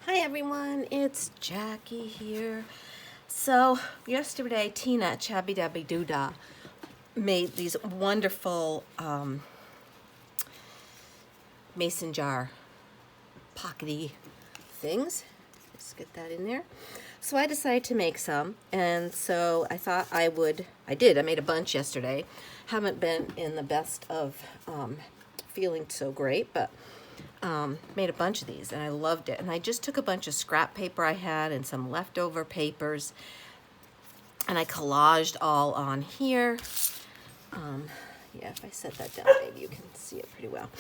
Hi everyone, it's Jackie here. So yesterday Tina Chabby Dabby Doodah made these wonderful mason jar pockety things. Let's get that in there. So I decided to make some, and so I thought I made a bunch yesterday. Haven't been in the best of feeling so great, but made a bunch of these and I loved it. And I just took a bunch of scrap paper I had and some leftover papers and I collaged all on here. Yeah, if I set that down, maybe you can see it pretty well.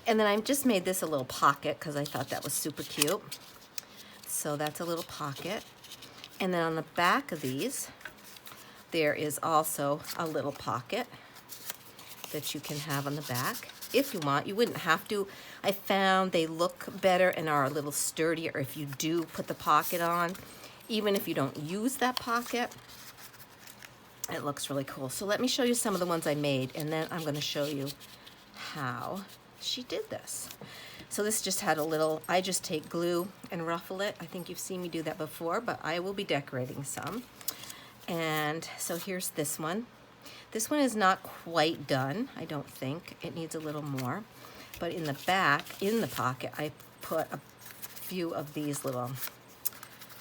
And then I just made this a little pocket because I thought that was super cute. So that's a little pocket. And then on the back of these, there is also a little pocket that you can have on the back if you want. You wouldn't have to. I found they look better and are a little sturdier if you do put the pocket on. Even if you don't use that pocket, it looks really cool. So let me show you some of the ones I made, and then I'm going to show you how she did this. So this just had a little, I just take glue and ruffle it. I think you've seen me do that before, but I will be decorating some. And so here's this one. This one is not quite done, I don't think. It needs a little more. But in the back, in the pocket, I put a few of these little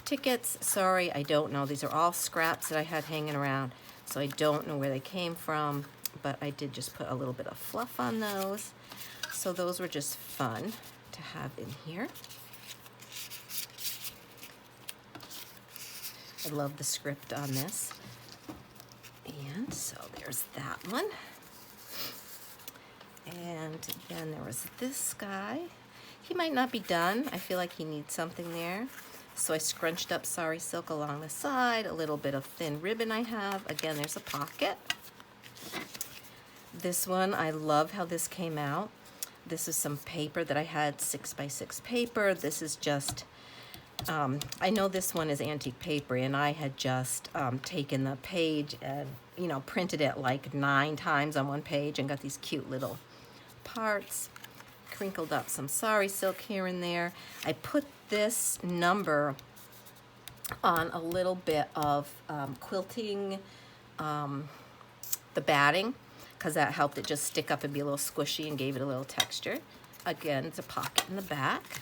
tickets. Sorry, I don't know. These are all scraps that I had hanging around, so I don't know where they came from, but I did just put a little bit of fluff on those. So those were just fun to have in here. I love the script on this. And so there's that one. And then there was this guy. He might not be done. I feel like he needs something there. So I scrunched up sari silk along the side, a little bit of thin ribbon I have. Again, there's a pocket. This one, I love how this came out. This is some paper that I had, 6x6 paper. This is just, I know this one is antique paper, and I had just taken the page and, you know, printed it like 9 times on one page and got these cute little parts. Crinkled up some sari silk here and there. I put this number on a little bit of quilting, the batting, because that helped it just stick up and be a little squishy and gave it a little texture. Again, it's a pocket in the back.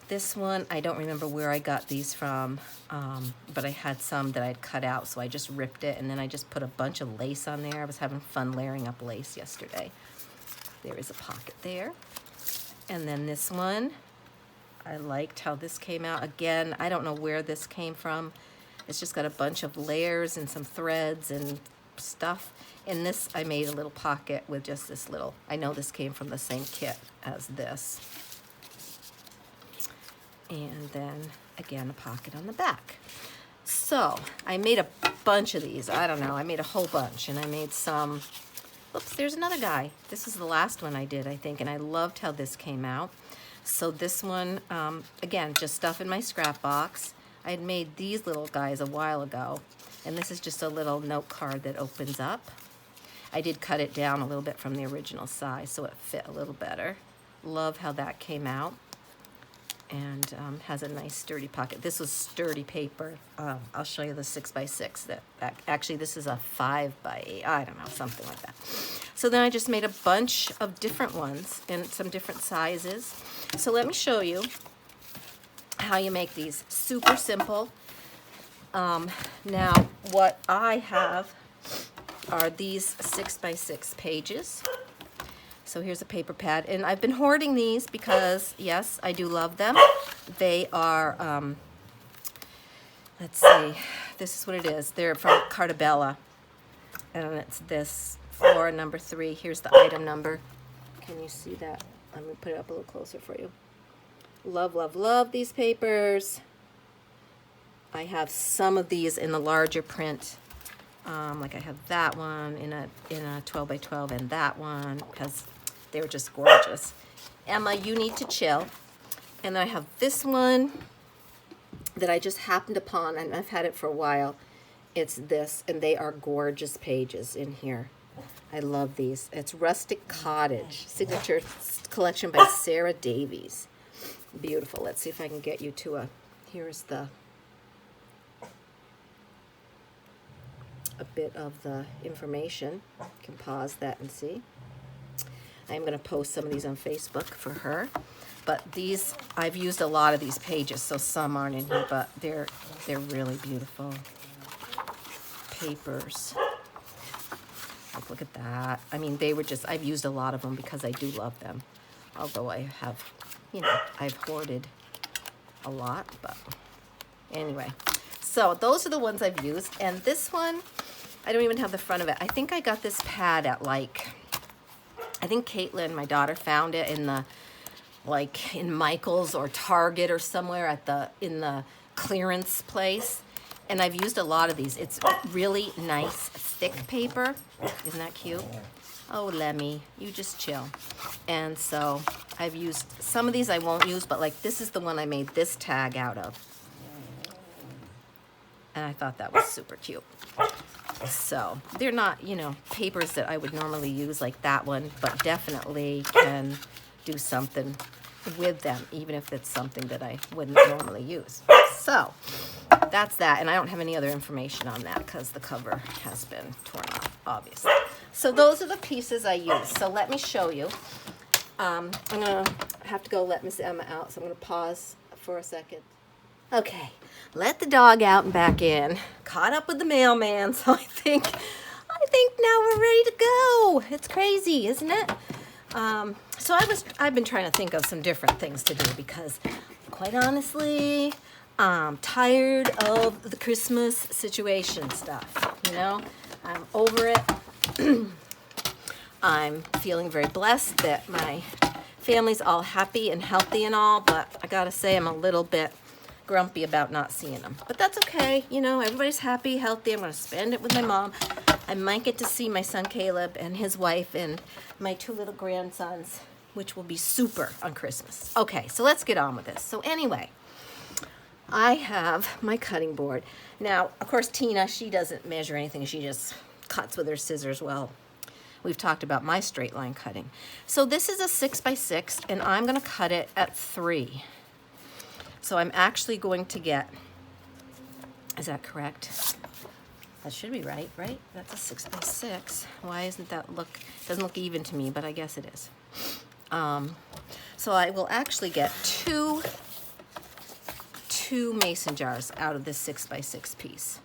This one, I don't remember where I got these from, but I had some that I'd cut out, so I just ripped it, and then I just put a bunch of lace on there. I was having fun layering up lace yesterday. There is a pocket there. And then this one, I liked how this came out. Again, I don't know where this came from. It's just got a bunch of layers and some threads and stuff. In this, I made a little pocket with just this little, I know this came from the same kit as this. And then, again, a pocket on the back. So, I made a bunch of these. I don't know, I made a whole bunch. And I made some, oops, there's another guy. This is the last one I did, I think. And I loved how this came out. So this one, again, just stuff in my scrap box. I had made these little guys a while ago. And this is just a little note card that opens up. I did cut it down a little bit from the original size so it fit a little better. Love how that came out. And has a nice sturdy pocket. This was sturdy paper. I'll show you the 6x6. That actually, this is a 5x8. I don't know, something like that. So then I just made a bunch of different ones in some different sizes. So let me show you how you make these. Super simple. Now, what I have are these 6x6 pages. So here's a paper pad, and I've been hoarding these because, yes, I do love them. They are, let's see, this is what it is. They're from Cartabella, and it's this floor number 3. Here's the item number. Can you see that? Let me put it up a little closer for you. Love, love, love these papers. I have some of these in the larger print. Like I have that one in a 12x12 and that one because they were just gorgeous. Emma, you need to chill. And then I have this one that I just happened upon, and I've had it for a while. It's this, and they are gorgeous pages in here. I love these. It's Rustic Cottage, signature collection by Sarah Davies. Beautiful. Let's see if I can get you to here's a bit of the information. You can pause that and see. I'm going to post some of these on Facebook for her. But these, I've used a lot of these pages, so some aren't in here, but they're really beautiful papers. Like, look at that. I mean, they were just, I've used a lot of them because I do love them. Although I have, you know, I've hoarded a lot, but anyway. So those are the ones I've used. And this one, I don't even have the front of it. I think I got this pad at like, I think Caitlin, my daughter, found it in the, like in Michael's or Target or somewhere in the clearance place. And I've used a lot of these. It's really nice, thick paper. Isn't that cute? Oh, Lemmy, you just chill. And so I've used, some of these I won't use, but like this is the one I made this tag out of. And I thought that was super cute. So they're not, you know, papers that I would normally use like that one, but definitely can do something with them, even if it's something that I wouldn't normally use. So that's that. And I don't have any other information on that because the cover has been torn off, obviously. So those are the pieces I use. So let me show you. I'm going to have to go let Miss Emma out, so I'm going to pause for a second. Okay, let the dog out and back in. Caught up with the mailman, so I think now we're ready to go. It's crazy, isn't it? So I've been trying to think of some different things to do because, quite honestly, I'm tired of the Christmas situation stuff. You know, I'm over it. I'm feeling very blessed that my family's all happy and healthy and all, but I gotta say I'm a little bit grumpy about not seeing them. But that's okay. You know, everybody's happy, healthy. I'm going to spend it with my mom. I might get to see my son Caleb and his wife and my 2 little grandsons, which will be super on Christmas. Okay, so let's get on with this. So anyway, I have my cutting board. Now, of course, Tina, she doesn't measure anything. She just cuts with her scissors. Well, we've talked about my straight line cutting. So this is a 6x6, and I'm going to cut it at 3. So I'm actually going to get, is that correct? That should be right? That's a 6x6. Why isn't that doesn't look even to me, but I guess it is. So I will actually get two mason jars out of this 6x6 piece.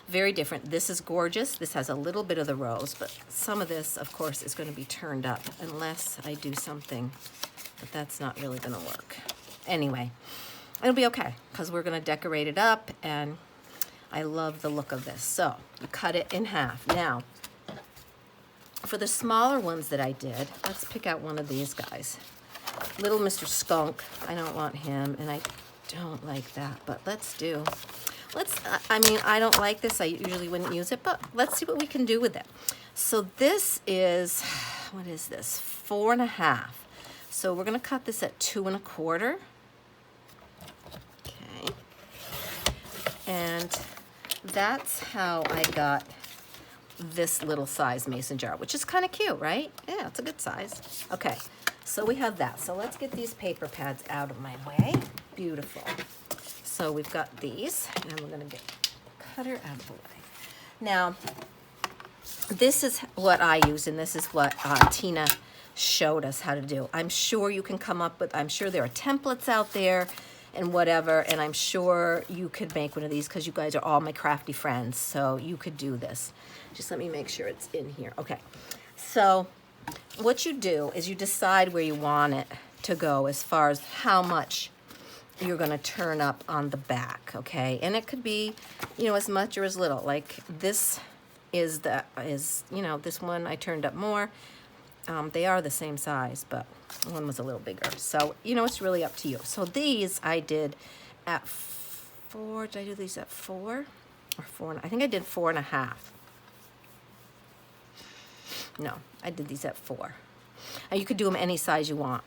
Very different. This is gorgeous. This has a little bit of the rose, but some of this, of course, is going to be turned up unless I do something, but that's not really going to work. Anyway, it'll be okay because we're going to decorate it up, and I love the look of this. So you cut it in half. Now, for the smaller ones that I did, let's pick out one of these guys. Little Mr. Skunk. I don't want him, and I don't like that, but I mean, I don't like this. I usually wouldn't use it, but let's see what we can do with it. So this is, what is this? 4.5. So we're going to cut this at 2 1/4. Okay. And that's how I got this little size mason jar, which is kind of cute, right? Yeah, it's a good size. Okay, so we have that. So let's get these paper pads out of my way. Beautiful. So we've got these, and we're going to get the cutter out of the way. Now, this is what I use, and this is what Tina showed us how to do. I'm sure you can come up with, I'm sure there are templates out there and whatever, and I'm sure you could make one of these because you guys are all my crafty friends, so you could do this. Just let me make sure it's in here. Okay, so what you do is you decide where you want it to go as far as how much you're going to turn up on the back, okay? And it could be, you know, as much or as little. Like this is you know, this one I turned up more. They are the same size, but one was a little bigger. So, you know, it's really up to you. So these I did at 4. Did I do these at 4 or 4? I think I did 4.5. No, I did these at 4. And you could do them any size you want,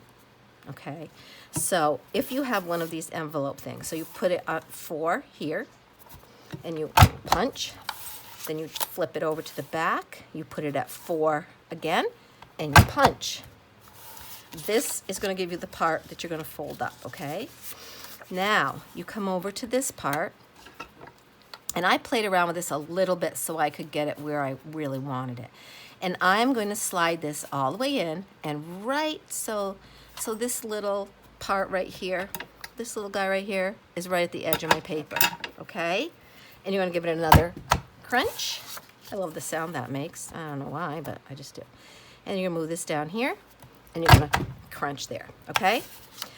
okay? So if you have one of these envelope things, so you put it at 4 here, and you punch, then you flip it over to the back, you put it at 4 again, and you punch. this is going to give you the part that you're going to fold up, okay? Now, you come over to this part, and I played around with this a little bit so I could get it where I really wanted it. And I'm going to slide this all the way in, and right, so this little part right here, this little guy right here is right at the edge of my paper, okay? And you're going to give it another crunch. I love the sound that makes. I don't know why, but I just do. And you're going to move this down here, and you're going to crunch there, okay?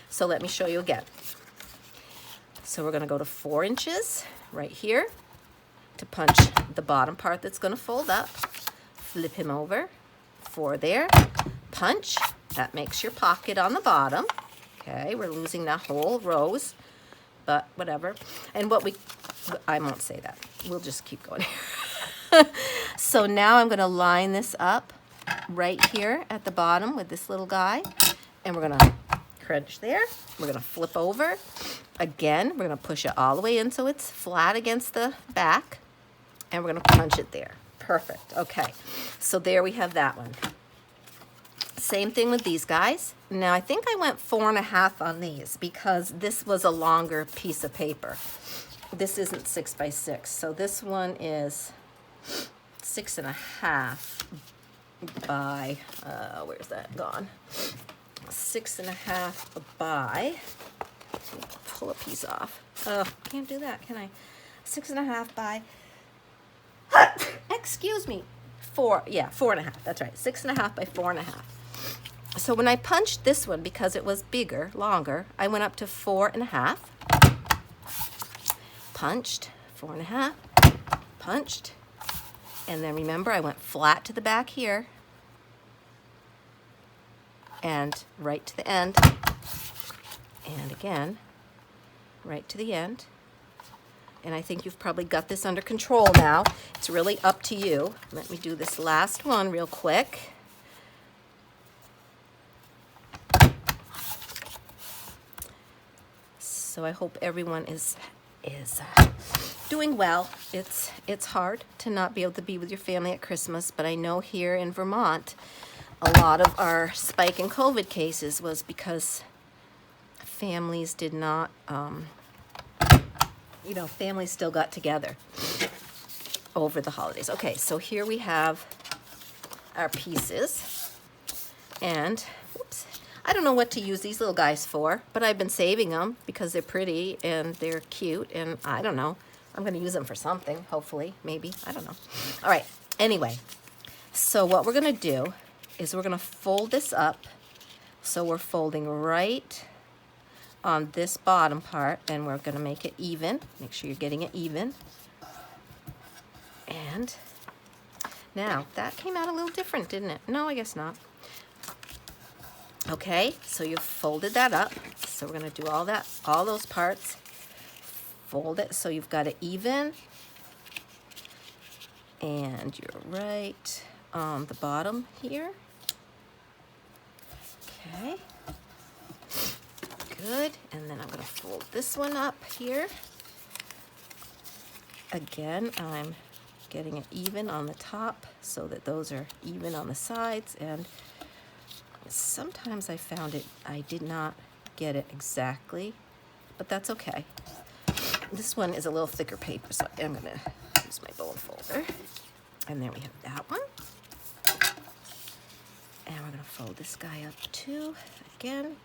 So let me show you again. So we're going to go to 4 inches right here to punch the bottom part that's going to fold up. Flip him over, 4 there, punch. That makes your pocket on the bottom. Okay, we're losing that whole rows, but whatever. And I won't say that. We'll just keep going here. So now I'm going to line this up right here at the bottom with this little guy, and we're going to crunch there. We're going to flip over. Again, we're going to push it all the way in so it's flat against the back, and we're going to punch it there. Perfect. Okay, so there we have that one. Same thing with these guys. Now I think I went 4.5 on these because this was a longer piece of paper. This isn't 6 by 6, so this one is 6.5 by, where's that gone? 6.5 by, pull a piece off. Oh, can't do that, can I? 6.5 by, excuse me, 4.5, that's right, 6.5 by 4.5. So when I punched this one, because it was bigger, longer, I went up to 4.5, punched, 4.5, punched, and then remember I went flat to the back here, and right to the end, and again, right to the end. And I think you've probably got this under control now. It's really up to you. Let me do this last one real quick. So I hope everyone is doing well. It's hard to not be able to be with your family at Christmas, but I know here in Vermont, a lot of our spike in COVID cases was because families did not, families still got together over the holidays. Okay, so here we have our pieces, and whoops, I don't know what to use these little guys for, but I've been saving them because they're pretty and they're cute, and I don't know. I'm going to use them for something, hopefully, maybe. I don't know. All right, anyway, so what we're going to do is we're going to fold this up. So we're folding right on this bottom part, and we're going to make it even. Make sure you're getting it even. And now, that came out a little different, didn't it? No, I guess not. Okay, so you've folded that up. So we're going to do all those parts. Fold it so you've got it even. And you're right on the bottom here. Okay. Good. And then I'm going to fold this one up here. Again, I'm getting it even on the top so that those are even on the sides, and sometimes I found I did not get it exactly, but that's okay. This one is a little thicker paper, so I'm going to use my bone folder. And there we have that one. And we're going to fold this guy up too. Again,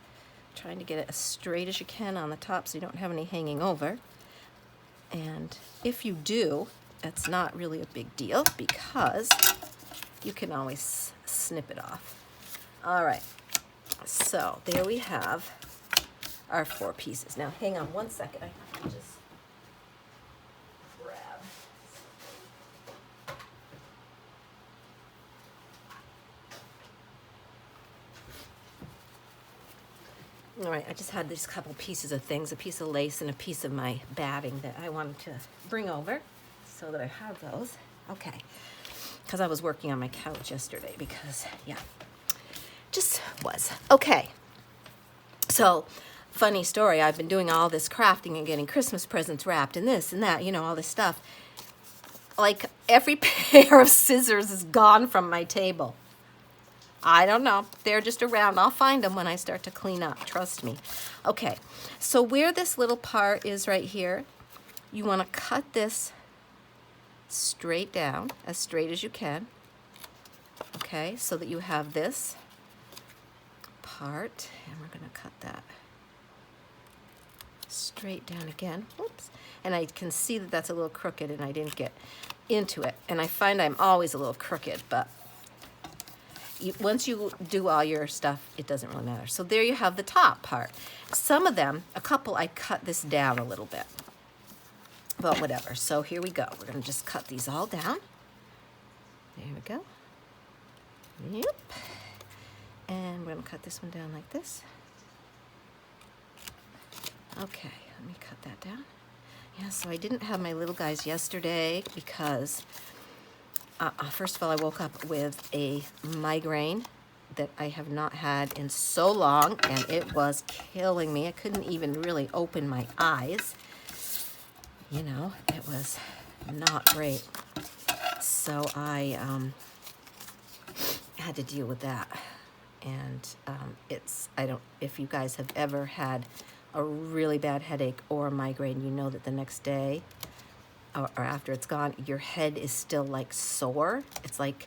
trying to get it as straight as you can on the top so you don't have any hanging over. And if you do, that's not really a big deal because you can always snip it off. All right, so there we have our 4 pieces. Now, hang on one second. I can just grab. All right, I just had these couple pieces of things, a piece of lace and a piece of my batting that I wanted to bring over so that I have those. Okay, because I was working on my couch yesterday because, yeah. Just was. Okay. So, funny story, I've been doing all this crafting and getting Christmas presents wrapped and this and that, all this stuff. Like, every pair of scissors is gone from my table. I don't know. They're just around. I'll find them when I start to clean up. Trust me. Okay, so where this little part is right here, you want to cut this straight down, as straight as you can. Okay, so that you have this part, and we're going to cut that straight down again. Oops. And I can see that that's a little crooked and I didn't get into it. And I find I'm always a little crooked, but once you do all your stuff, it doesn't really matter. So there you have the top part. Some of them, a couple, I cut this down a little bit. But whatever. So here we go. We're going to just cut these all down. There we go. Yep. And we're going to cut this one down like this. Okay, let me cut that down. Yeah, so I didn't have my little guys yesterday because, first of all, I woke up with a migraine that I have not had in so long, and it was killing me. I couldn't even really open my eyes. You know, it was not great. So I had to deal with that. And if you guys have ever had a really bad headache or a migraine, you know that the next day or after it's gone, your head is still like sore. It's like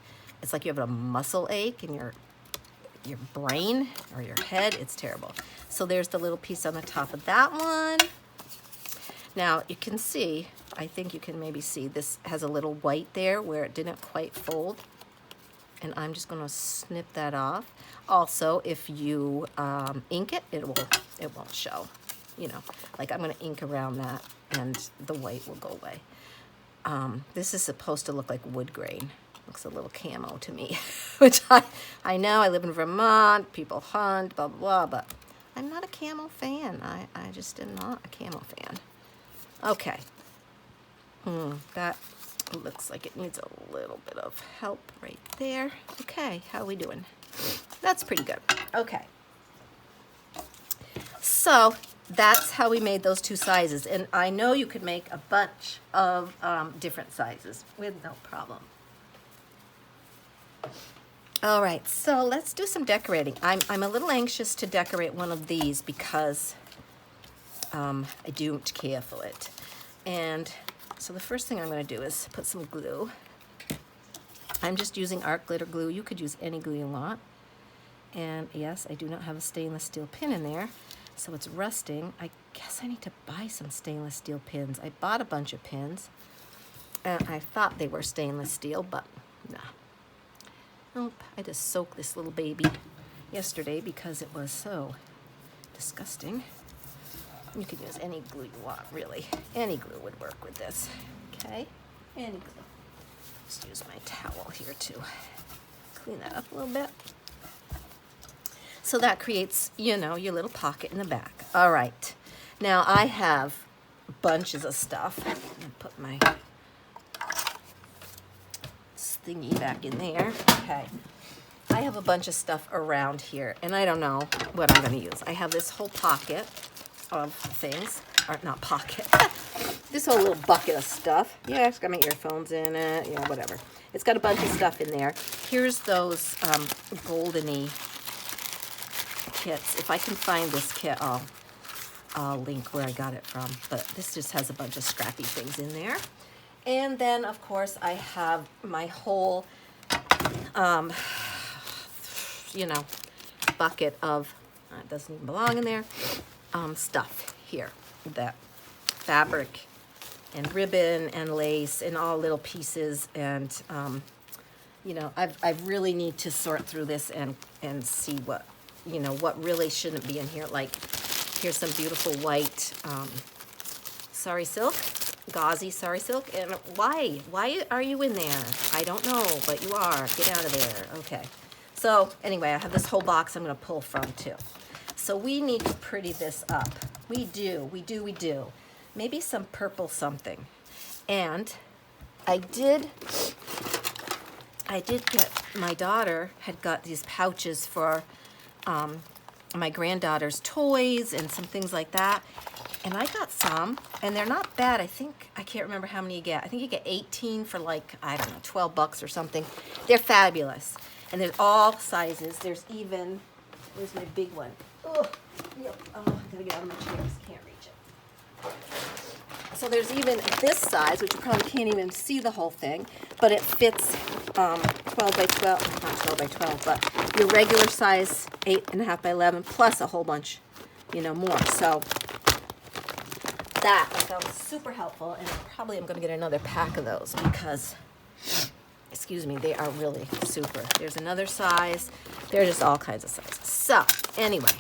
you have a muscle ache in your brain or your head. It's terrible. So there's the little piece on the top of that one. Now you can see, I think you can maybe see, this has a little white there where it didn't quite fold. And I'm just going to snip that off. Also, if you ink it, it won't show. You know, like I'm going to ink around that, and the white will go away. This is supposed to look like wood grain. Looks a little camo to me, which I know. I live in Vermont. People hunt, blah blah blah. But I'm not a camo fan. I just am not a camo fan. Okay. That looks like it needs a little bit of help right there. Okay, how are we doing? That's pretty good. Okay. So that's how we made those two sizes. And I know you could make a bunch of different sizes with no problem. All right, so let's do some decorating. I'm a little anxious to decorate one of these because I don't care for it. And so the first thing I'm going to do is put some glue. I'm just using art glitter glue. You could use any glue you want. And yes, I do not have a stainless steel pin in there, so it's rusting. I guess I need to buy some stainless steel pins. I bought a bunch of pins, and I thought they were stainless steel, but nah. Nope, I just soaked this little baby yesterday because it was so disgusting. You can use any glue you want, really. Any glue would work with this, okay? Any glue. Just use my towel here to clean that up a little bit. So that creates, you know, your little pocket in the back. All right. Now I have bunches of stuff. I'm gonna put my thingy back in there. Okay. I have a bunch of stuff around here, and I don't know what I'm going to use. I have this whole pocket of things, or not pocket, this whole little bucket of stuff. Yeah, it's got my earphones in it, you know, whatever. It's got a bunch of stuff in there. Here's those goldeny kits. If I can find this kit, I'll link where I got it from. But this just has a bunch of scrappy things in there. And then, of course, I have my whole, you know, bucket of, it doesn't even belong in there, stuff here. That fabric and ribbon and lace and all little pieces. And, you know, I really need to sort through this and see what, you know, what really shouldn't be in here. Like, here's some beautiful white sari silk. Gauzy sari silk. And why are you in there? I don't know, but you are. Get out of there. Okay. So anyway, I have this whole box I'm going to pull from too. So we need to pretty this up. We do. Maybe some purple something. And I did get, my daughter had got these pouches for my granddaughter's toys and some things like that. And I got some, and they're not bad. I can't remember how many you get. I think you get 18 for like, I don't know, $12 or something. They're fabulous. And there's all sizes. There's even, where's my big one? Oh, yep. Oh, I gotta get out of my chair 'cause I can't reach it. So there's even this size, which you probably can't even see the whole thing, but it fits 12 by 12, not 12 by 12, but your regular size 8.5 by 11 plus a whole bunch, you know, more. So that I found super helpful, and probably I'm going to get another pack of those because, excuse me, they are really super. There's another size. They're just all kinds of sizes. So anyway,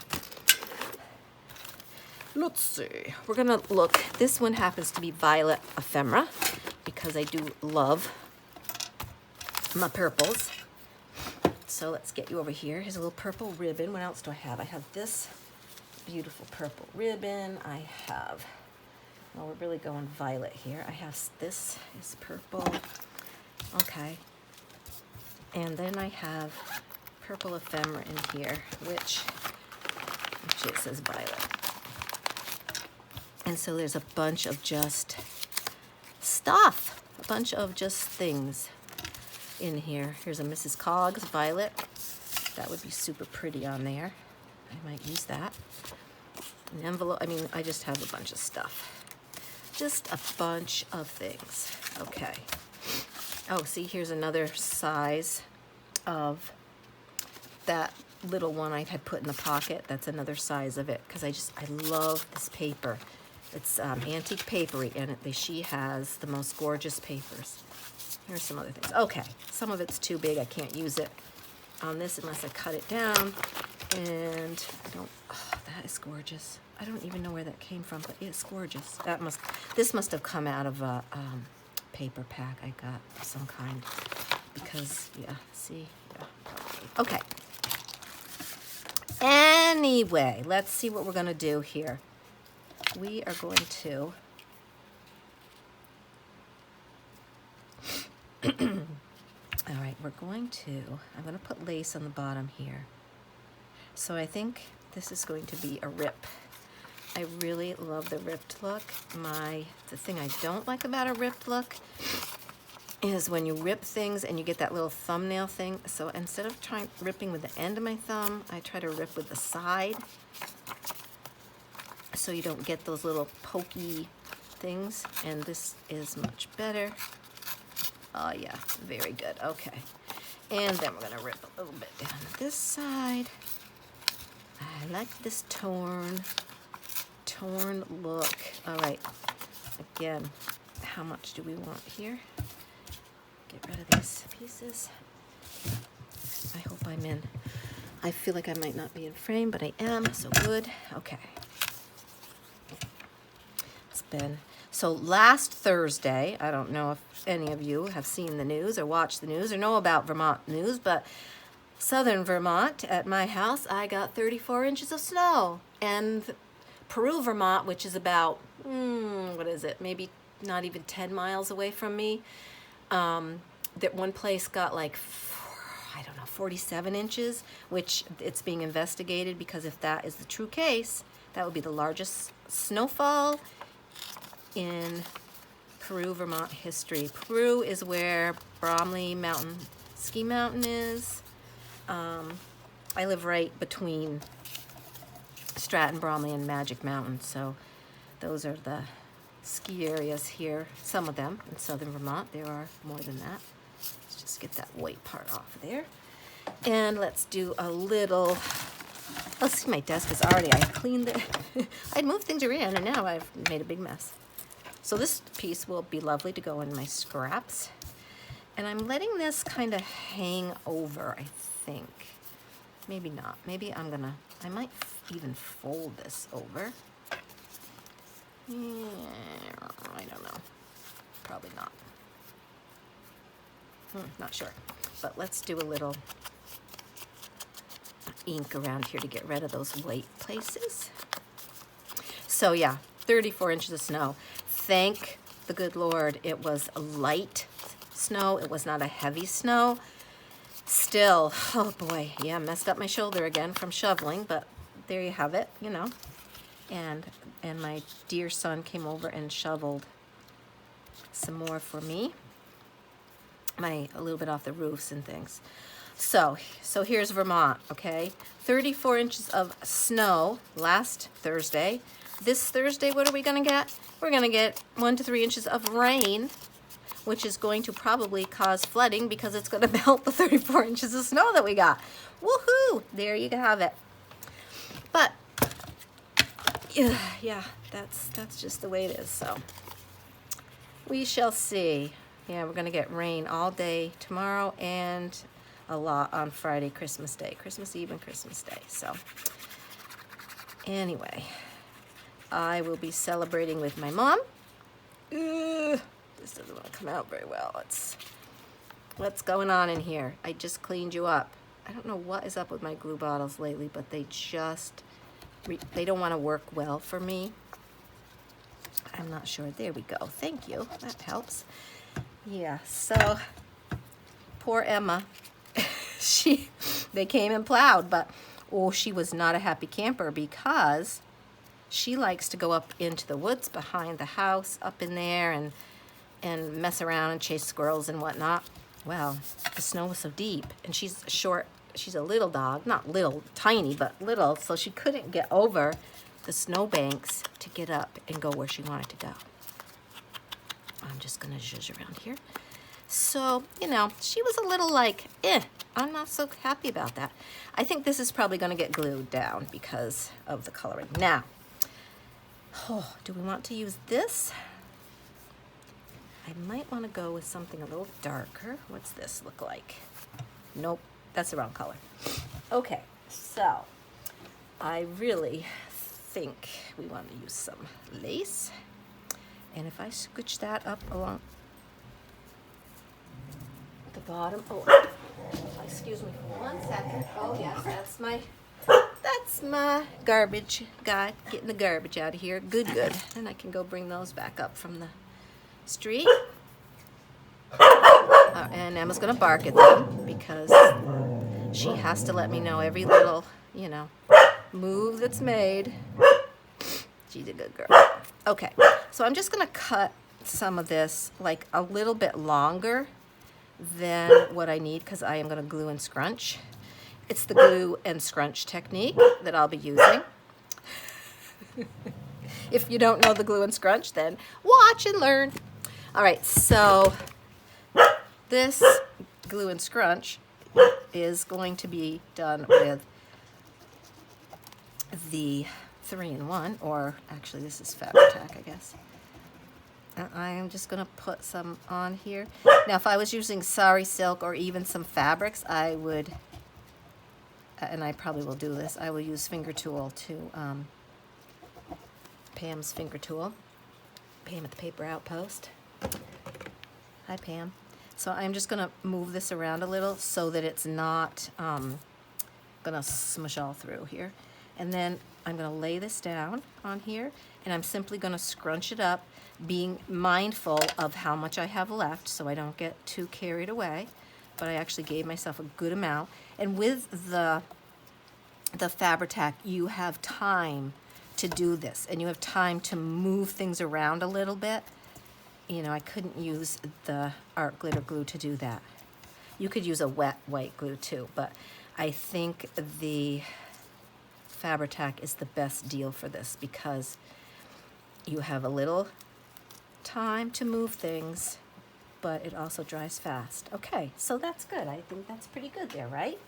let's see. We're going to look. This one happens to be Violet Ephemera because I do love my purples. So let's get you over here. Here's a little purple ribbon. What else do I have? I have this beautiful purple ribbon. I have, well, we're really going violet here. I have this is purple. Okay. And then I have purple ephemera in here, which it says violet. And so there's a bunch of just stuff, a bunch of just things in here. Here's a Mrs. Coggs violet. That would be super pretty on there. I might use that. An envelope. I mean, I just have a bunch of stuff. Just a bunch of things. Okay. Oh, see, here's another size of that little one I had put in the pocket. That's another size of it because I love this paper. It's antique papery, and she has the most gorgeous papers. Here's some other things. Okay, some of it's too big. I can't use it on this unless I cut it down. And I don't, oh, that is gorgeous. I don't even know where that came from, but it's gorgeous. This must have come out of a paper pack I got of some kind. Because, yeah, see? Yeah, probably. Okay. Anyway, let's see what we're going to do here. We are going to all right, I'm going to put lace on the bottom here. So I think this is going to be a rip. I really love the ripped look. The thing I don't like about a ripped look is when you rip things and you get that little thumbnail thing. So instead of ripping with the end of my thumb, I try to rip with the side so you don't get those little pokey things. And this is much better. Oh yeah, very good. Okay. And then we're going to rip a little bit down this side. I like this torn look. All right. Again, how much do we want here? Get rid of these pieces. I hope I'm in. I feel like I might not be in frame, but I am, so good. Okay. So last Thursday, I don't know if any of you have seen the news or watched the news or know about Vermont news, but southern Vermont at my house, I got 34 inches of snow. And Peru, Vermont, which is about, what is it, maybe not even 10 miles away from me, that one place got like, 47 inches, which it's being investigated because if that is the true case, that would be the largest snowfall in Peru, Vermont history. Peru is where Bromley Mountain Ski Mountain is. I live right between Stratton, Bromley, and Magic Mountain, so those are the ski areas here, some of them in southern Vermont. There are more than that. Let's just get that white part off there. And let's do a little, oh, see, my desk is already, I cleaned it. I'd moved things around, and now I've made a big mess. So this piece will be lovely to go in my scraps. And I'm letting this kind of hang over, I think. Maybe not. Maybe I might even fold this over. Yeah, I don't know. Probably not. Not sure. But let's do a little ink around here to get rid of those white places. So yeah, 34 inches of snow. Thank the good Lord it was a light snow. It was not a heavy snow. Still, oh boy, yeah, messed up my shoulder again from shoveling, but there you have it, you know. And my dear son came over and shoveled some more for me. A little bit off the roofs and things. So here's Vermont, okay? 34 inches of snow last Thursday. This Thursday, what are we gonna get? We're gonna get 1 to 3 inches of rain, which is going to probably cause flooding because it's gonna melt the 34 inches of snow that we got. Woohoo! There you have it. But, yeah, that's just the way it is, so. We shall see. Yeah, we're gonna get rain all day tomorrow and a lot on Friday, Christmas Day, Christmas Eve and Christmas Day. So anyway, I will be celebrating with my mom. This doesn't want to come out very well. What's going on in here? I just cleaned you up. I don't know what is up with my glue bottles lately, but they don't want to work well for me. I'm not sure. There we go. Thank you. That helps. Yeah, so poor Emma. They came and plowed, but she was not a happy camper because she likes to go up into the woods behind the house, up in there and mess around and chase squirrels and whatnot. Well, the snow was so deep, and she's a little dog, not little, tiny, but little, so she couldn't get over the snow banks to get up and go where she wanted to go. I'm just gonna zhuzh around here. So, she was a little like, I'm not so happy about that. I think this is probably gonna get glued down because of the coloring. Now, do we want to use this? I might wanna go with something a little darker. What's this look like? Nope, that's the wrong color. Okay, so I really think we want to use some lace. And if I scooch that up along the bottom, excuse me for 1 second. Oh yes, that's my garbage guy, getting the garbage out of here. Good. And I can go bring those back up from the street. And Emma's gonna bark at them because she has to let me know every little, move that's made. She's a good girl. Okay, so I'm just gonna cut some of this like a little bit longer than what I need because I am gonna glue and scrunch. It's the glue and scrunch technique that I'll be using. If you don't know the glue and scrunch, then watch and learn. All right, so this glue and scrunch is going to be done with the 3-in-1, or actually this is Fabri-Tac, I guess. I am just going to put some on here. Now, if I was using sari silk or even some fabrics, I would, and I probably will do this, I will use finger tool to, Pam's finger tool. Pam at the Paper Outpost. Hi, Pam. So I'm just going to move this around a little so that it's not going to smush all through here. And then I'm going to lay this down on here, and I'm simply going to scrunch it up, being mindful of how much I have left so I don't get too carried away. But I actually gave myself a good amount. And with the Fabri-Tac, you have time to do this, and you have time to move things around a little bit. I couldn't use the art glitter glue to do that. You could use a wet white glue too, but I think the Fabri-Tac is the best deal for this because you have a little time to move things, but it also dries fast. Okay, so that's good. I think that's pretty good there, right?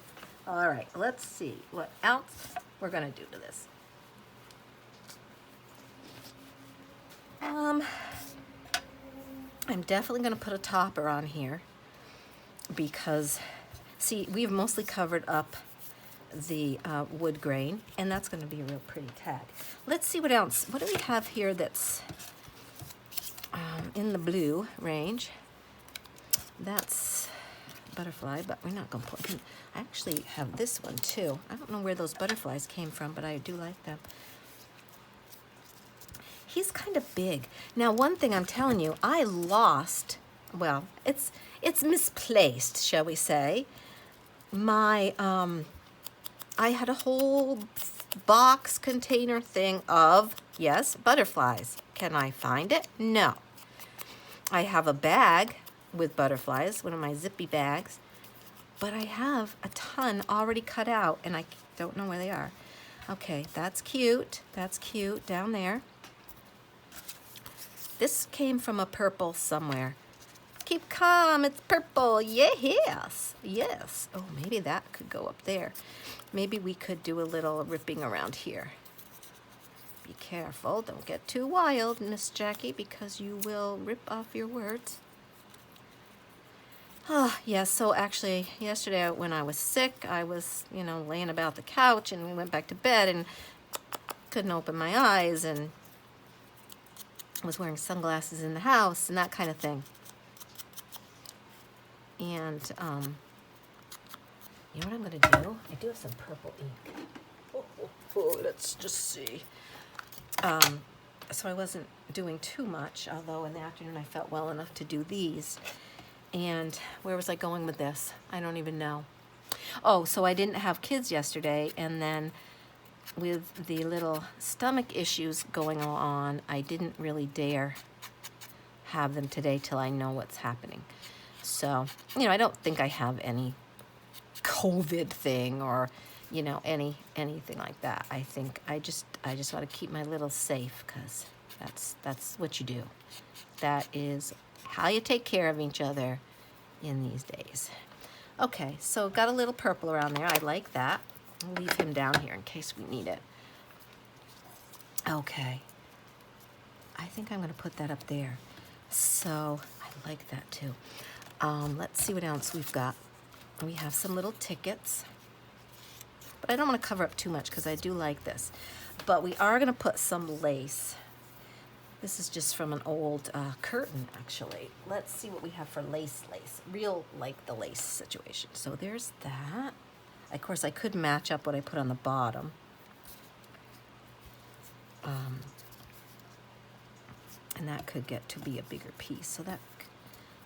All right, let's see what else we're gonna do to this. I'm definitely going to put a topper on here because, see, we've mostly covered up the wood grain, and that's going to be a real pretty tag. Let's see what else. What do we have here that's in the blue range? That's butterfly, but we're not going to put him. I actually have this one too. I don't know where those butterflies came from, but I do like them. He's kind of big. Now, one thing I'm telling you, I lost, well, it's misplaced, shall we say. My, I had a whole box container thing of, yes, butterflies. Can I find it? No. I have a bag with butterflies, one of my zippy bags, but I have a ton already cut out and I don't know where they are. Okay, that's cute. That's cute down there. This came from a purple somewhere. Keep calm, it's purple. Yes, yes. Oh, maybe that could go up there. Maybe we could do a little ripping around here. Be careful, don't get too wild, Miss Jackie, because you will rip off your words. Oh, yeah, so actually, yesterday when I was sick, I was, laying about the couch, and we went back to bed, and couldn't open my eyes, and was wearing sunglasses in the house, and that kind of thing. And, you know what I'm going to do? I do have some purple ink. Let's just see. So I wasn't doing too much, although in the afternoon I felt well enough to do these. And where was I going with this? I don't even know. Oh, so I didn't have kids yesterday, and then with the little stomach issues going on, I didn't really dare have them today till I know what's happening. So, I don't think I have any COVID thing or, anything like that. I think I just want to keep my little safe, because that's what you do. That is how you take care of each other in these days. Okay, so got a little purple around there. I like that. I'll leave him down here in case we need it. Okay. I think I'm going to put that up there. So I like that too. Let's see what else we've got. We have some little tickets. But I don't want to cover up too much because I do like this. But we are going to put some lace. This is just from an old curtain, actually. Let's see what we have for lace. Real, like the lace situation. So there's that. Of course, I could match up what I put on the bottom. And that could get to be a bigger piece. So that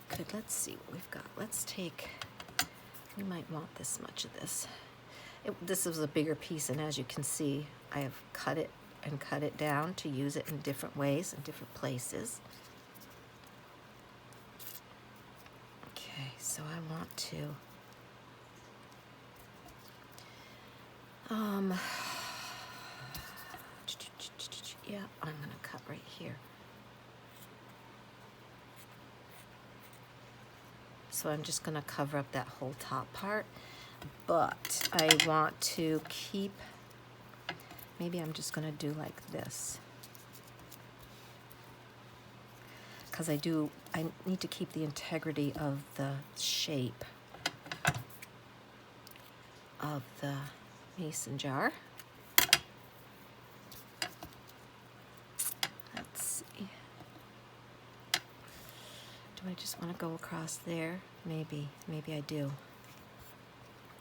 could, let's see what we've got. Let's take, we might want this much of this. This was a bigger piece, and as you can see, I have cut it and cut it down to use it in different ways in different places. Okay, so I want to yeah, I'm gonna cut right here. So I'm just gonna cover up that whole top part, but I want to keep, maybe I'm just gonna do like this, because I need to keep the integrity of the shape of the mason jar. Let's see. Do I just want to go across there? Maybe I do.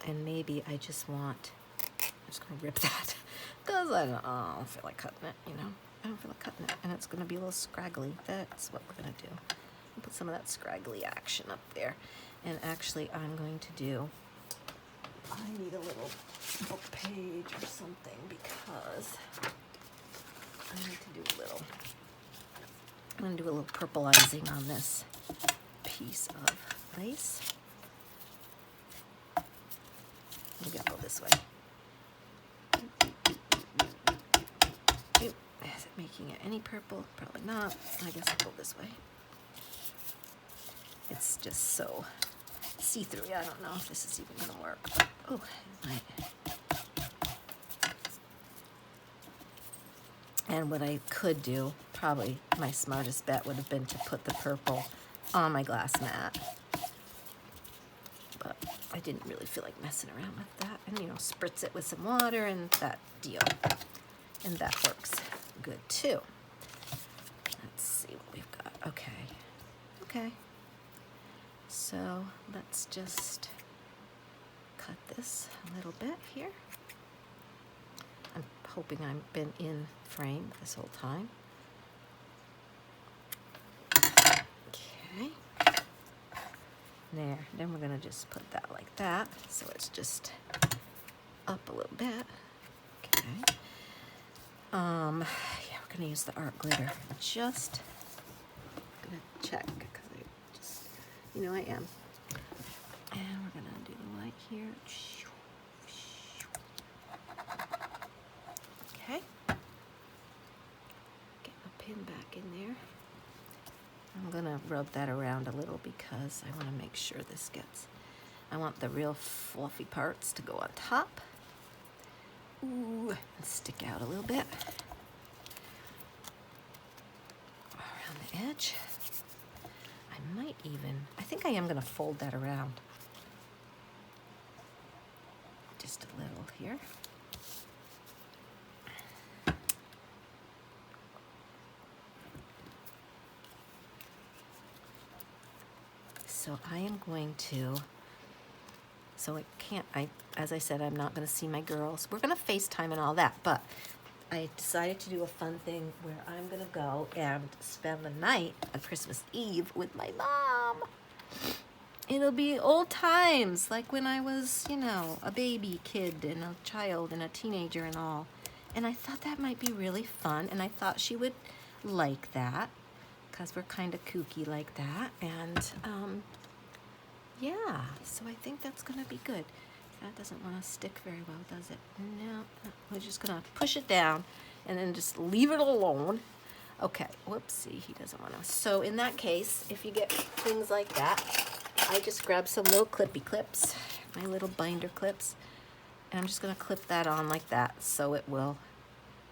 And maybe I just want, I'm just going to rip that because I don't feel like cutting it, I don't feel like cutting it, and it's going to be a little scraggly. That's what we're going to do. I'll put some of that scraggly action up there. And actually, I'm going to do, I need a little book page or something, because I need to do a little, I'm going to do a little purpleizing on this piece of lace. Maybe I'll go this way. Is it making it any purple? Probably not. I guess I'll go this way. It's just so see-through. I don't know if this is even gonna work. Oh, it might. And what I could do, probably my smartest bet would have been to put the purple on my glass mat. But I didn't really feel like messing around with that. And, spritz it with some water and that deal. And that works good too. Let's see what we've got. Okay. So let's just cut this a little bit here. I'm hoping I've been in frame this whole time. Okay. There. Then we're going to just put that like that. So it's just up a little bit. Okay. Yeah, we're going to use the art glitter. Just going to check, because I am. And we're going to do here. Okay. Get my pin back in there. I'm gonna rub that around a little because I want to make sure this gets, I want the real fluffy parts to go on top. Ooh, and stick out a little bit. Around the edge. I might even, I think I am gonna fold that around. Just a little here. So I am going to, so I can't, as I said, I'm not going to see my girls. We're going to FaceTime and all that, but I decided to do a fun thing where I'm going to go and spend the night on Christmas Eve with my mom. It'll be old times, like when I was, you know, a baby kid and a child and a teenager and all. And I thought that might be really fun, and I thought she would like that, because we're kind of kooky like that. And yeah, so I think that's gonna be good. That doesn't want to stick very well, does it? No, we're just gonna push it down and then just leave it alone. Okay, whoopsie, he doesn't want to. So in that case, if you get things like that, I just grab some little clippy clips, my little binder clips, and I'm just gonna clip that on like that, so it will,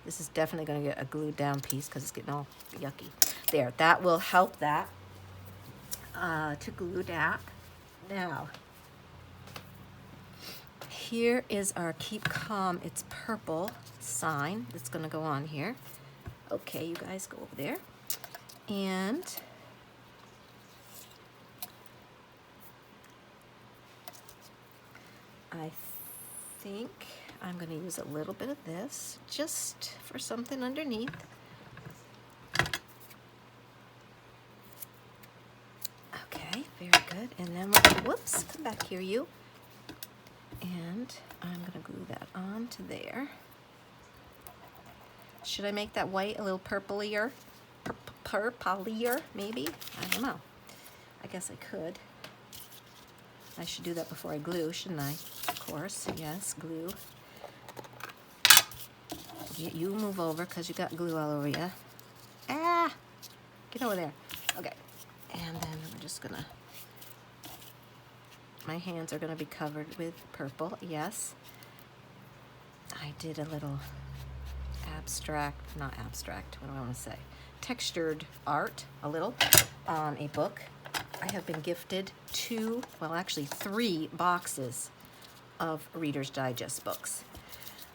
this is definitely gonna get a glued down piece because it's getting all yucky. There, that will help that to glue down. Now, here is our Keep Calm, it's purple sign that's gonna go on here. Okay, you guys go over there. And I think I'm gonna use a little bit of this just for something underneath. Okay, very good. And then we're gonna, whoops, come back here, you. And I'm gonna glue that onto there. Should I make that white a little purplier? Purplier, maybe? I don't know. I guess I could. I should do that before I glue, shouldn't I? Of course, yes, glue. You move over because you got glue all over you. Ah! Get over there. Okay. And then we're just gonna, my hands are gonna be covered with purple, yes. I did a little abstract, not abstract, what do I want to say? Textured art, a little, on a book. I have been gifted 2, well actually 3 boxes of Reader's Digest books.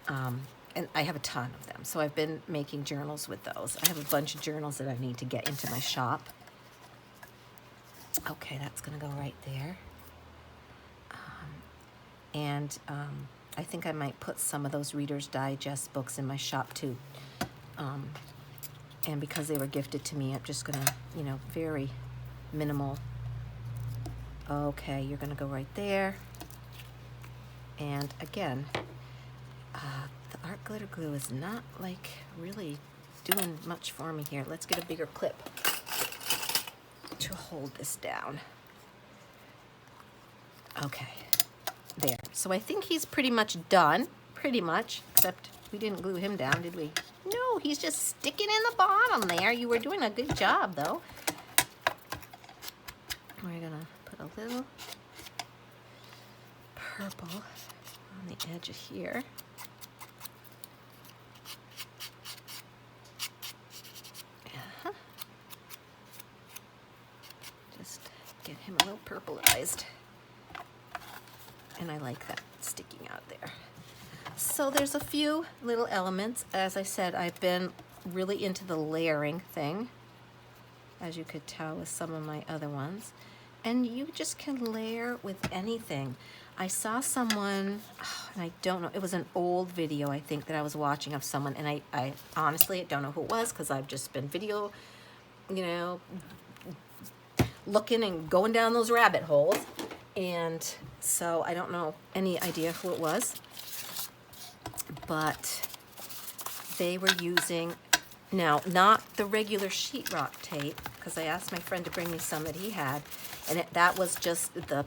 And I have a ton of them, so I've been making journals with those. I have a bunch of journals that I need to get into my shop. Okay, that's gonna go right there. I think I might put some of those Reader's Digest books in my shop too. And because they were gifted to me, I'm just gonna, you know, very minimal. Okay, you're gonna go right there. And again, the art glitter glue is not like really doing much for me here. Let's get a bigger clip to hold this down. Okay, there. So I think he's pretty much done, pretty much, except we didn't glue him down, did we? No, he's just sticking in the bottom there. You were doing a good job, though. We're gonna put a little purple on the edge of here. Just get him a little purpleized. And I like that sticking out there. So there's a few little elements. As I said, I've been really into the layering thing, as you could tell with some of my other ones. And you just can layer with anything. I saw someone, and I don't know, it was an old video, I think, that I was watching of someone, and I honestly don't know who it was, because I've just been video, you know, looking and going down those rabbit holes. And so I don't know any idea who it was, but they were using, now not the regular sheetrock tape, because I asked my friend to bring me some that he had, and that was just the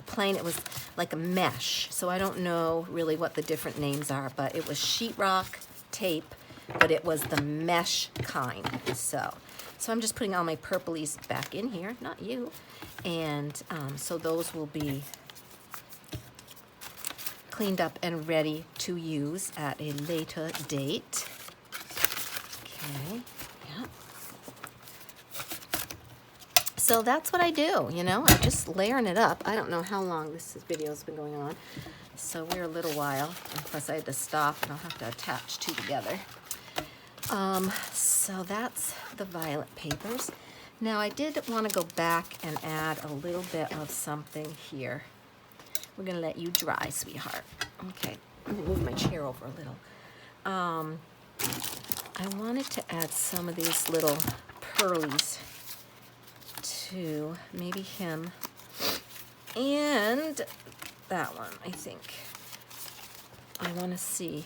plain, it was like a mesh. So I don't know really what the different names are, but it was sheetrock tape, but it was the mesh kind. So I'm just putting all my purplies back in here, not you. And so those will be cleaned up and ready to use at a later date. Okay, yeah. So that's what I do, you know, I'm just layering it up. I don't know how long this video's been going on, so we're a little while, and plus I had to stop and I'll have to attach two together. So that's the violet papers. Now I did want to go back and add a little bit of something here. We're gonna let you dry, sweetheart. Okay, let me move my chair over a little. I wanted to add some of these little pearlies to maybe him and that one, I think. I want to see.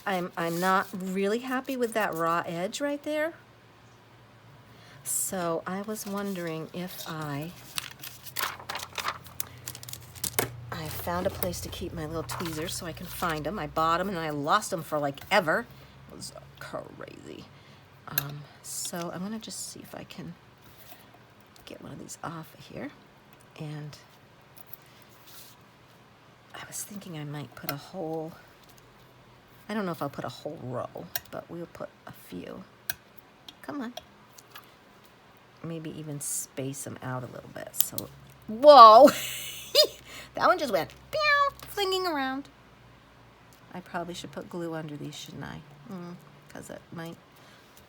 I'm not really happy with that raw edge right there. So I was wondering if I found a place to keep my little tweezers so I can find them. I bought them and I lost them for like ever. It was crazy. So I'm gonna just see if I can get one of these off of here. And I was thinking I might put a whole, I don't know if I'll put a whole row, but we'll put a few. Come on. Maybe even space them out a little bit. So, whoa! That one just went pew, flinging around. I probably should put glue under these, shouldn't I? Because it might,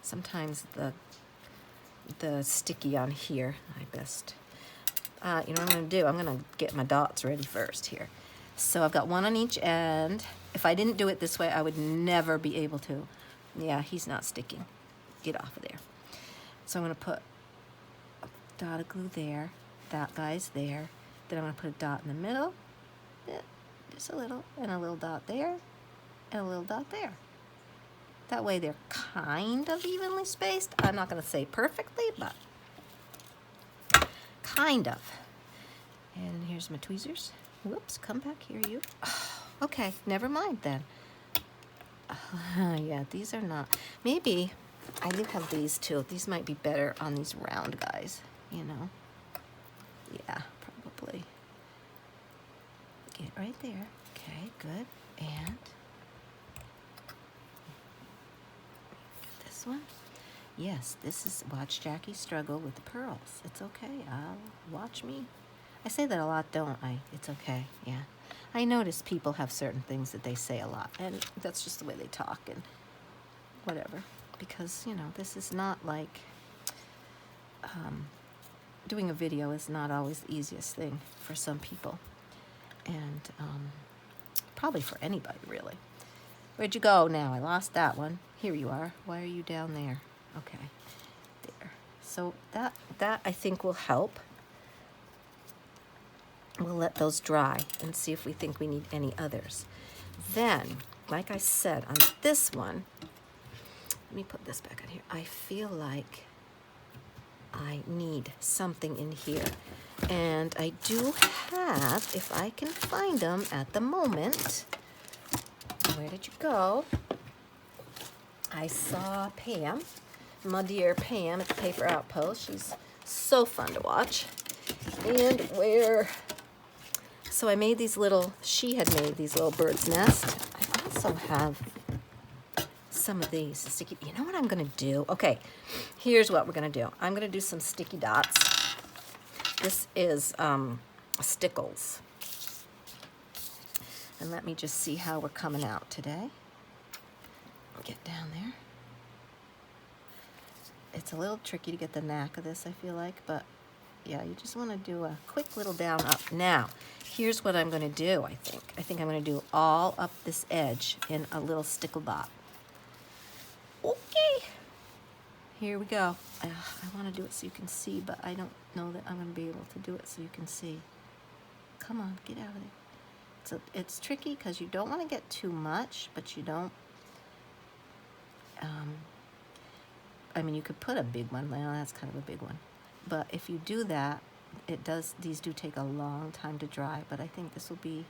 sometimes the sticky on here, I best. You know what I'm going to do? I'm going to get my dots ready first here. So I've got one on each end. If I didn't do it this way, I would never be able to. Yeah, he's not sticking. Get off of there. So I'm going to put a dot of glue there. That guy's there. Then I'm going to put a dot in the middle. Just a little. And a little dot there. And a little dot there. That way they're kind of evenly spaced. I'm not going to say perfectly, but kind of. And here's my tweezers. Whoops, come back here, you. Oh, okay, never mind then. Yeah, these are not. Maybe I do have these too. These might be better on these round guys, you know. Yeah, probably. Get right there. Okay, good. And this one. Yes, this is watch Jackie struggle with the pearls. It's okay. Watch me. I say that a lot, don't I? It's okay. Yeah. I notice people have certain things that they say a lot, and that's just the way they talk and whatever. Because, you know, this is not like doing a video is not always the easiest thing for some people, and probably for anybody, really. Where'd you go now? I lost that one. Here you are. Why are you down there? Okay, there. So that I think will help. We'll let those dry and see if we think we need any others. Then, like I said, on this one, let me put this back on here. I feel like I need something in here. And I do have, if I can find them at the moment. Where did you go? I saw Pam, my dear Pam at the Paper Outpost. She's so fun to watch. And so I made these little, she had made these little bird's nest. I also have some of these sticky, you know what I'm gonna do? Okay, here's what we're gonna do. I'm gonna do some sticky dots. This is Stickles. And let me just see how we're coming out today. Get down there. It's a little tricky to get the knack of this, I feel like, but yeah, you just want to do a quick little down up. Now, here's what I'm going to do, I think. I think I'm going to do all up this edge in a little stickle dot. Okay. Here we go. I want to do it so you can see, but I don't know that I'm going to be able to do it so you can see. Come on, get out of there. So it's tricky because you don't want to get too much, but you don't. I mean, you could put a big one. Well, that's kind of a big one. But if you do that, these do take a long time to dry, but I think this will be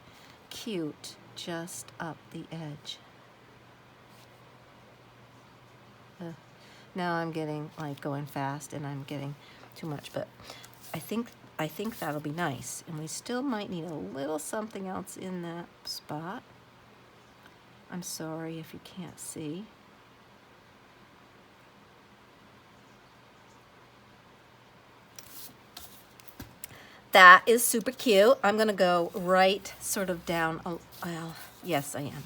cute just up the edge. Now I'm getting like going fast and I'm getting too much, but I think that'll be nice. And we still might need a little something else in that spot. I'm sorry if you can't see. That is super cute. I'm gonna go right sort of down. Oh, well, yes, I am.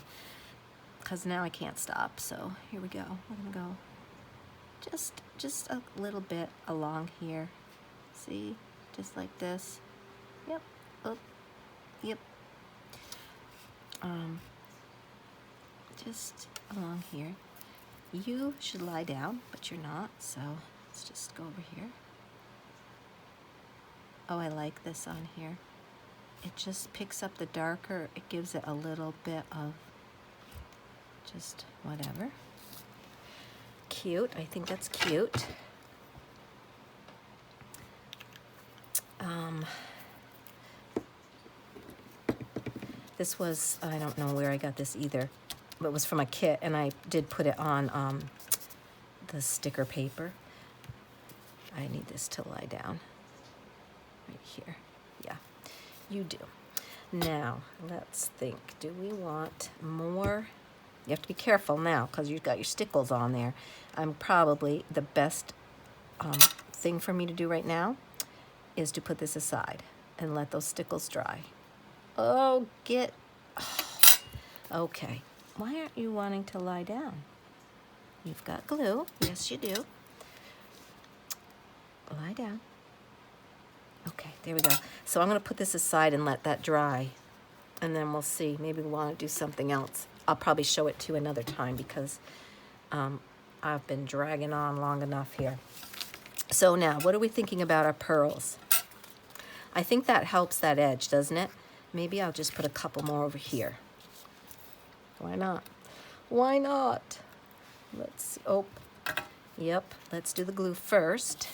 Because now I can't stop. So here we go. We're gonna go just a little bit along here. See, just like this. Yep. Oh, yep. Just along here. You should lie down, but you're not. So let's just go over here. Oh, I like this on here. It just picks up the darker. It gives it a little bit of just whatever. Cute. I think that's cute. This was, I don't know where I got this either, but it was from a kit, and I did put it on the sticker paper. I need this to lie down. Right here. Yeah, you do. Now, let's think. Do we want more? You have to be careful now because you've got your stickles on there. Probably the best thing for me to do right now is to put this aside and let those stickles dry. Oh, okay. Why aren't you wanting to lie down? You've got glue. Yes, you do. Lie down. Okay, there we go. So I'm going to put this aside and let that dry, and then we'll see. Maybe we'll want to do something else. I'll probably show it to you another time because I've been dragging on long enough here. So now, what are we thinking about our pearls? I think that helps that edge, doesn't it? Maybe I'll just put a couple more over here. Why not? Why not? Let's see. Oh, yep. Let's do the glue first.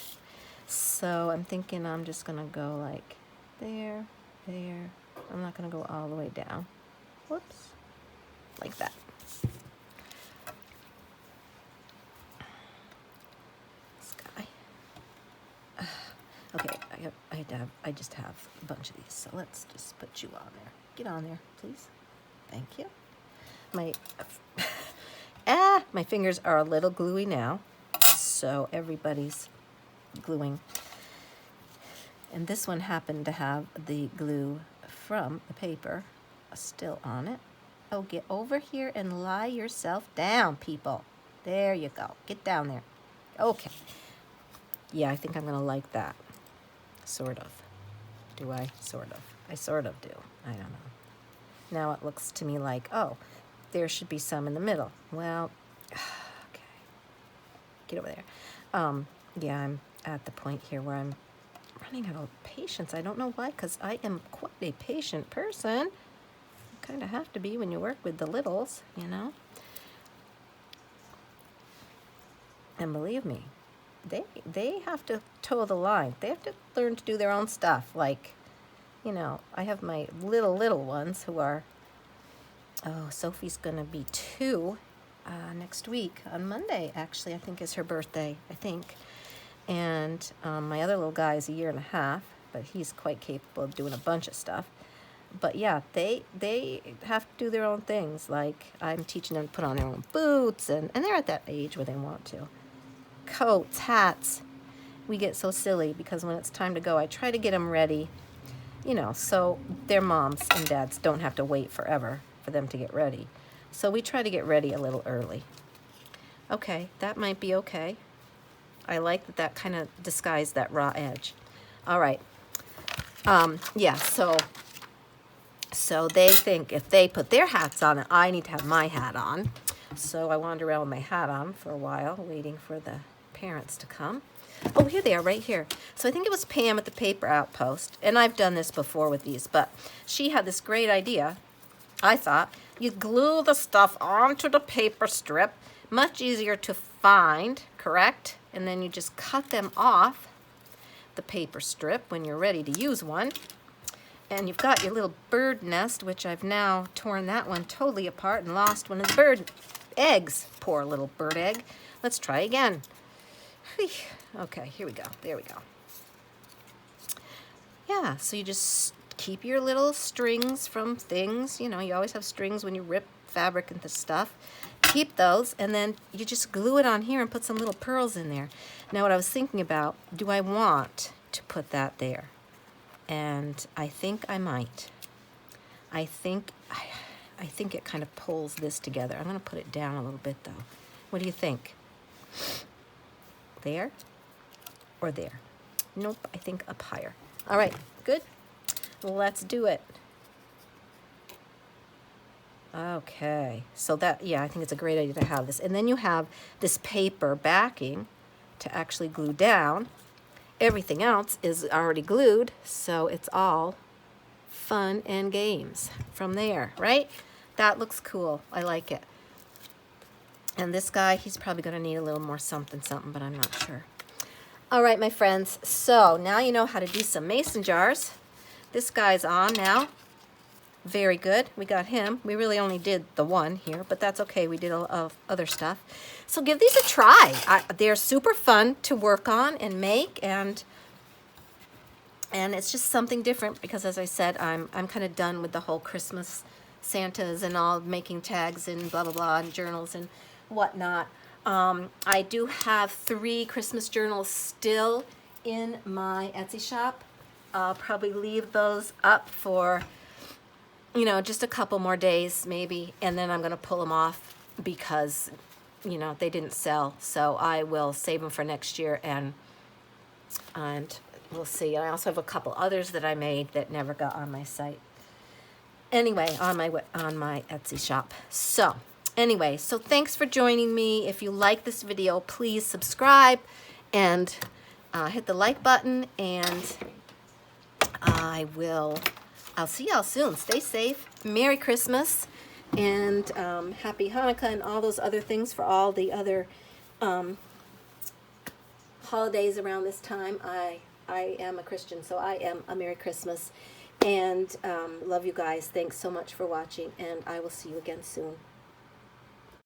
So I'm thinking I'm just going to go like there, there. I'm not going to go all the way down. Whoops. Like that. This guy. Okay, I just have a bunch of these, so let's just put you on there. Get on there, please. Thank you. My fingers are a little gluey now, so everybody's gluing. And this one happened to have the glue from the paper still on it. Oh, get over here and lie yourself down, people. There you go. Get down there. Okay. Yeah, I think I'm going to like that. Sort of. Do I? Sort of. I sort of do. I don't know. Now it looks to me like, oh, there should be some in the middle. Well, okay. Get over there. Yeah, I'm at the point here where I'm running out of patience. I don't know why, because I am quite a patient person. You kind of have to be when you work with the littles, you know. And believe me, they have to toe the line. They have to learn to do their own stuff. Like, you know, I have my little ones who are, oh, Sophie's going to be 2 next week on Monday, actually. I think is her birthday, I think. And my other little guy is 1.5 years, but he's quite capable of doing a bunch of stuff. But yeah, they have to do their own things. Like, I'm teaching them to put on their own boots, and they're at that age where they want to. Coats, hats. We get so silly because when it's time to go, I try to get them ready, you know, so their moms and dads don't have to wait forever for them to get ready. So we try to get ready a little early. Okay, that might be okay. I like that kind of disguised that raw edge. All right. Yeah, so they think if they put their hats on, I need to have my hat on. So I wandered around with my hat on for a while, waiting for the parents to come. Oh, here they are, right here. So I think it was Pam at the Paper Outpost, and I've done this before with these, but she had this great idea. I thought, you glue the stuff onto the paper strip, much easier to find, correct? And then you just cut them off the paper strip when you're ready to use one. And you've got your little bird nest, which I've now torn that one totally apart and lost one of the bird eggs. Poor little bird egg. Let's try again. Okay, here we go. There we go. Yeah, so you just keep your little strings from things. You know, you always have strings when you rip fabric and stuff. Keep those, and then you just glue it on here and put some little pearls in there. Now, what I was thinking about, do I want to put that there? And I think I might. I think it kind of pulls this together. I'm going to put it down a little bit, though. What do you think? There or there? Nope, I think up higher. All right, good. Let's do it. Okay, so that, yeah, I think it's a great idea to have this. And then you have this paper backing to actually glue down. Everything else is already glued, so it's all fun and games from there, right? That looks cool. I like it. And this guy, he's probably going to need a little more something, but I'm not sure. All right, my friends, so now you know how to do some mason jars. This guy's on now. Very good. We got him. We really only did the one here, but that's okay. We did other stuff. So give these a try. They're super fun to work on and make, and it's just something different because, as I said, I'm kind of done with the whole Christmas Santas and all making tags and blah, blah, blah, and journals and whatnot. I do have 3 Christmas journals still in my Etsy shop. I'll probably leave those up for, you know, just a couple more days maybe, and then I'm going to pull them off because, you know, they didn't sell. So I will save them for next year, and we'll see. I also have a couple others that I made that never got on my site. Anyway, on my Etsy shop. So anyway, so thanks for joining me. If you like this video, please subscribe and hit the like button, and I'll see y'all soon. Stay safe. Merry Christmas, and Happy Hanukkah, and all those other things for all the other holidays around this time. I am a Christian, so I am a Merry Christmas. And love you guys. Thanks so much for watching, and I will see you again soon.